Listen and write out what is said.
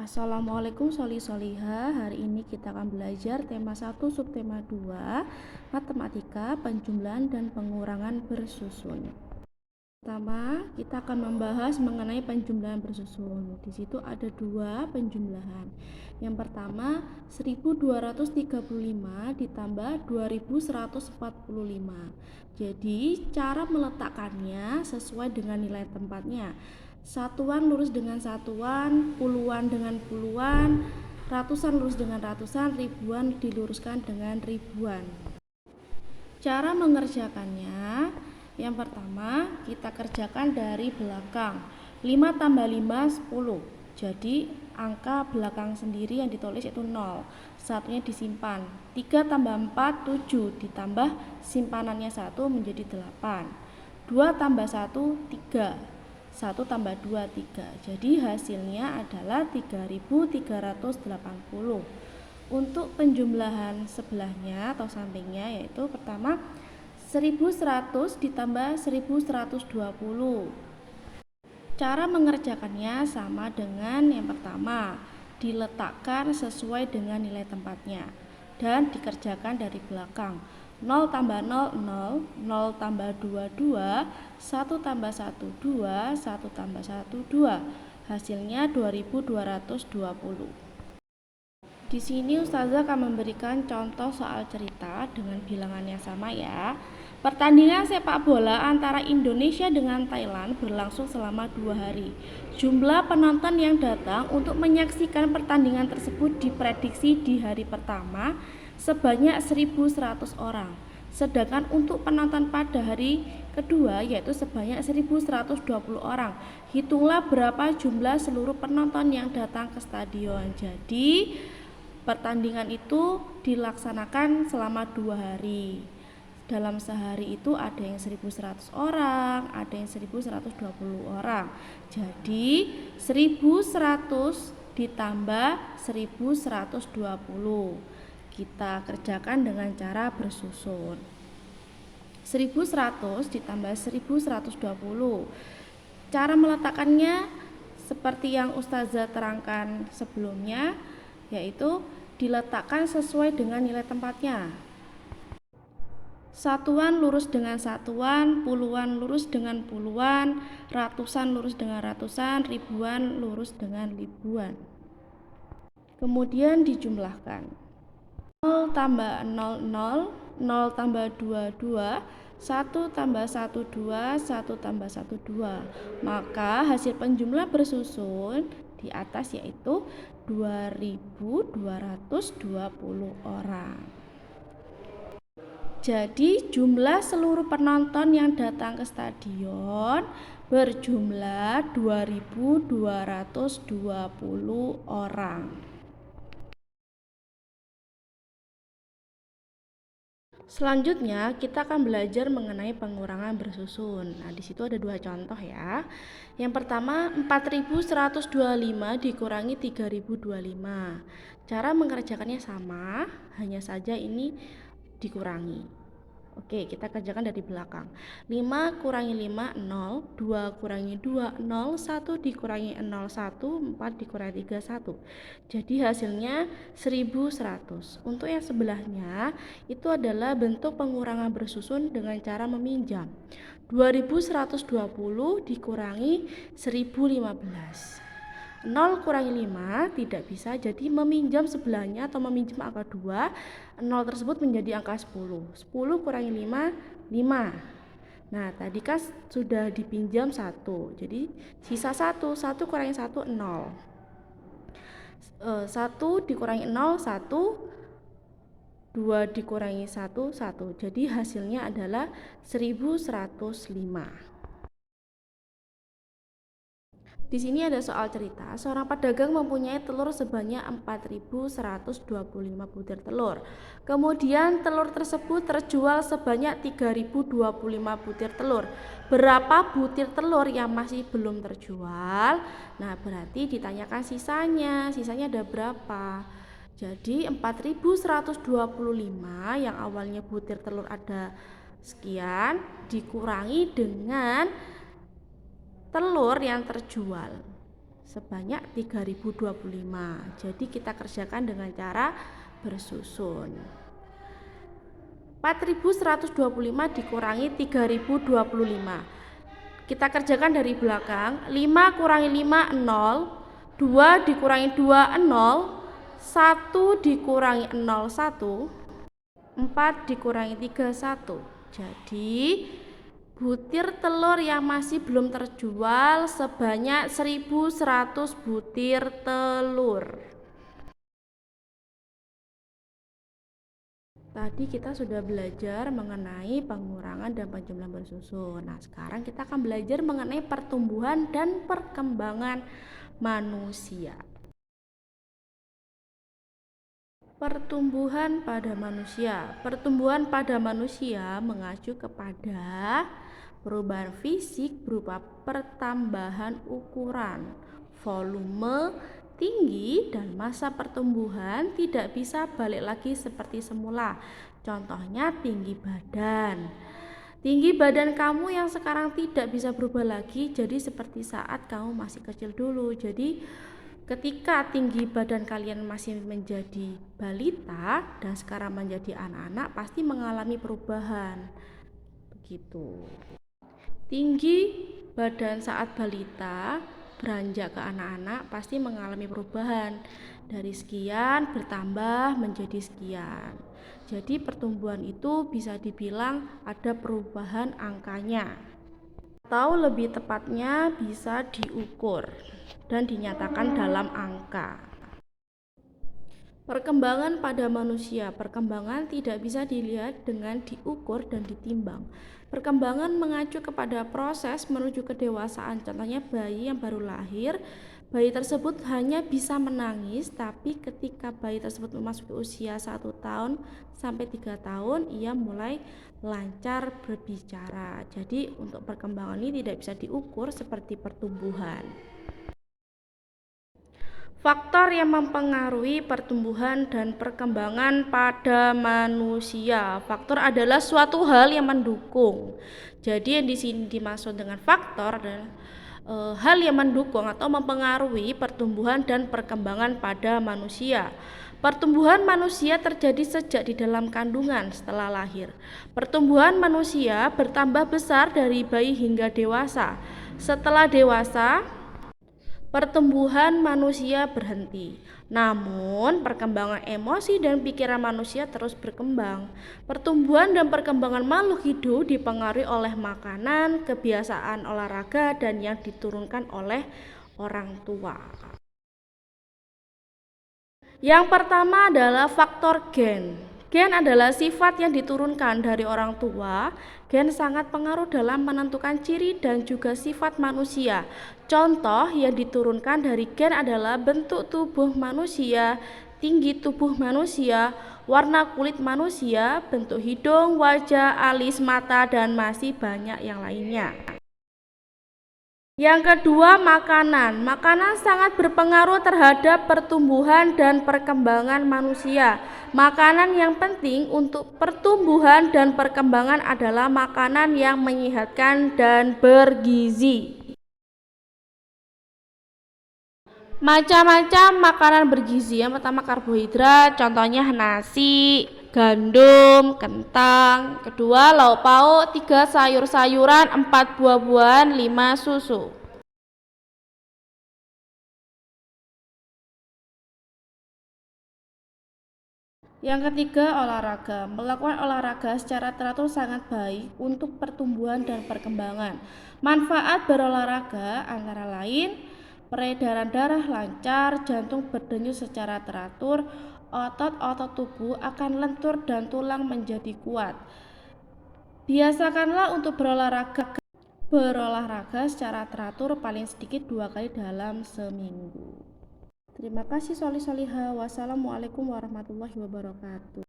Assalamualaikum Soli Soliha. Hari ini kita akan belajar tema 1 subtema 2 Matematika, penjumlahan dan pengurangan bersusun. Pertama, kita akan membahas mengenai penjumlahan bersusun. Di situ ada dua penjumlahan. Yang pertama, 1235 ditambah 2145. Jadi, cara meletakkannya sesuai dengan nilai tempatnya. Satuan lurus dengan satuan, puluhan dengan puluhan, ratusan lurus dengan ratusan, ribuan diluruskan dengan ribuan. Cara mengerjakannya, yang pertama kita kerjakan dari belakang. 5 tambah 5 10. Jadi angka belakang sendiri yang ditulis itu 0. Satunya disimpan. 3 tambah 4 7 ditambah simpanannya 1 menjadi 8. 2 tambah 1 3. 1 tambah 2 3. Jadi hasilnya adalah 3380. Untuk penjumlahan sebelahnya atau sampingnya yaitu pertama 1100 ditambah 1120. Cara mengerjakannya sama dengan yang pertama, diletakkan sesuai dengan nilai tempatnya dan dikerjakan dari belakang. 0 tambah 0 0, 0 tambah 2 2, 1 tambah 1 2, 1 tambah 1 2. Hasilnya 2220. Di sini Ustazah akan memberikan contoh soal cerita dengan bilangan yang sama ya. Pertandingan sepak bola antara Indonesia dengan Thailand berlangsung selama 2 hari. Jumlah penonton yang datang untuk menyaksikan pertandingan tersebut diprediksi di hari pertama sebanyak 1100 orang. Sedangkan untuk penonton pada hari kedua yaitu sebanyak 1120 orang. Hitunglah berapa jumlah seluruh penonton yang datang ke stadion. Jadi pertandingan itu dilaksanakan selama 2 hari. Dalam sehari itu ada yang 1100 orang, ada yang 1120 orang. Jadi 1100 ditambah 1120. Kita kerjakan dengan cara bersusun. 1100 ditambah 1120. Cara meletakkannya seperti yang Ustazah terangkan sebelumnya, yaitu diletakkan sesuai dengan nilai tempatnya. Satuan lurus dengan satuan, puluhan lurus dengan puluhan, ratusan lurus dengan ratusan, ribuan lurus dengan ribuan. Kemudian dijumlahkan. 0 tambah 0 0, 0 tambah 2 2, 1 tambah 1 2, 1 tambah 1 2. Maka hasil penjumlah bersusun di atas yaitu 2220 orang. Jadi jumlah seluruh penonton yang datang ke stadion berjumlah 2220 orang. Selanjutnya kita akan belajar mengenai pengurangan bersusun. Nah, di situ ada 2 contoh ya. Yang pertama 4125 dikurangi 3025. Cara mengerjakannya sama, hanya saja ini dikurangi. Oke, kita kerjakan dari belakang. 5 kurangi 5 0, 2 kurangi 2 0, 1 dikurangi 0 1, 4 dikurangi 3 1. Jadi hasilnya 1100. Untuk yang sebelahnya itu adalah bentuk pengurangan bersusun dengan cara meminjam. 2120 dikurangi 1015. 0 kurangi 5 tidak bisa, jadi meminjam sebelahnya atau meminjam angka 2, 0 tersebut menjadi angka 10. 10 kurangi 5, 5. Nah, tadi kan sudah dipinjam 1, jadi sisa 1, 1 kurangi 1, 0. 1 dikurangi 0, 1, 2 dikurangi 1, 1. Jadi hasilnya adalah 1105. Di sini ada soal cerita, seorang pedagang mempunyai telur sebanyak 4125 butir telur. Kemudian telur tersebut terjual sebanyak 3025 butir telur. Berapa butir telur yang masih belum terjual? Nah, berarti ditanyakan sisanya. Sisanya ada berapa? Jadi 4125 yang awalnya butir telur ada sekian dikurangi dengan telur yang terjual sebanyak 3025. Jadi kita kerjakan dengan cara bersusun. 4125 dikurangi 3025. Kita kerjakan dari belakang. 5 kurangi 5 0, 2 dikurangi 2 0, 1 dikurangi 0 1, 4 dikurangi 3 1. Jadi butir telur yang masih belum terjual sebanyak 1100 butir telur. Tadi kita sudah belajar mengenai pengurangan dan penjumlahan bersusun. Nah, sekarang kita akan belajar mengenai pertumbuhan dan perkembangan manusia. Pertumbuhan pada manusia. Pertumbuhan pada manusia mengacu kepada perubahan fisik berupa pertambahan ukuran, volume, tinggi, dan masa pertumbuhan tidak bisa balik lagi seperti semula. Contohnya tinggi badan. Tinggi badan kamu yang sekarang tidak bisa berubah lagi jadi seperti saat kamu masih kecil dulu. Jadi ketika tinggi badan kalian masih menjadi balita dan sekarang menjadi anak-anak pasti mengalami perubahan. Begitu. Tinggi badan saat balita beranjak ke anak-anak pasti mengalami perubahan dari sekian bertambah menjadi sekian. Jadi pertumbuhan itu bisa dibilang ada perubahan angkanya, atau lebih tepatnya bisa diukur dan dinyatakan dalam angka. Perkembangan pada manusia. Perkembangan tidak bisa dilihat dengan diukur dan ditimbang. Perkembangan mengacu kepada proses menuju kedewasaan. Contohnya bayi yang baru lahir, bayi tersebut hanya bisa menangis, tapi ketika bayi tersebut memasuki usia 1 tahun sampai 3 tahun, ia mulai lancar berbicara. Jadi untuk perkembangan ini tidak bisa diukur seperti pertumbuhan. Faktor yang mempengaruhi pertumbuhan dan perkembangan pada manusia. Faktor adalah suatu hal yang mendukung. Jadi yang di sini dimaksud dengan faktor adalah hal yang mendukung atau mempengaruhi pertumbuhan dan perkembangan pada manusia. Pertumbuhan manusia terjadi sejak di dalam kandungan setelah lahir. Pertumbuhan manusia bertambah besar dari bayi hingga dewasa. Setelah dewasa, pertumbuhan manusia berhenti. Namun, perkembangan emosi dan pikiran manusia terus berkembang. Pertumbuhan dan perkembangan makhluk hidup dipengaruhi oleh makanan, kebiasaan olahraga, dan yang diturunkan oleh orang tua. Yang pertama adalah faktor gen. Gen adalah sifat yang diturunkan dari orang tua. Gen sangat pengaruh dalam menentukan ciri dan juga sifat manusia. Contoh yang diturunkan dari gen adalah bentuk tubuh manusia, tinggi tubuh manusia, warna kulit manusia, bentuk hidung, wajah, alis, mata, dan masih banyak yang lainnya. Yang kedua, makanan. Makanan sangat berpengaruh terhadap pertumbuhan dan perkembangan manusia. Makanan yang penting untuk pertumbuhan dan perkembangan adalah makanan yang menyehatkan dan bergizi. Macam-macam makanan bergizi. Yang pertama karbohidrat, contohnya nasi, gandum, kentang. Kedua lauk pauk, 3 sayur-sayuran, 4 buah-buahan, 5 susu. Yang ketiga, olahraga. Melakukan olahraga secara teratur sangat baik untuk pertumbuhan dan perkembangan. Manfaat berolahraga antara lain peredaran darah lancar, jantung berdenyut secara teratur, otot-otot tubuh akan lentur dan tulang menjadi kuat. Biasakanlah untuk berolahraga secara teratur paling sedikit 2 kali dalam seminggu. Terima kasih Solih Solihah. Wassalamualaikum warahmatullahi wabarakatuh.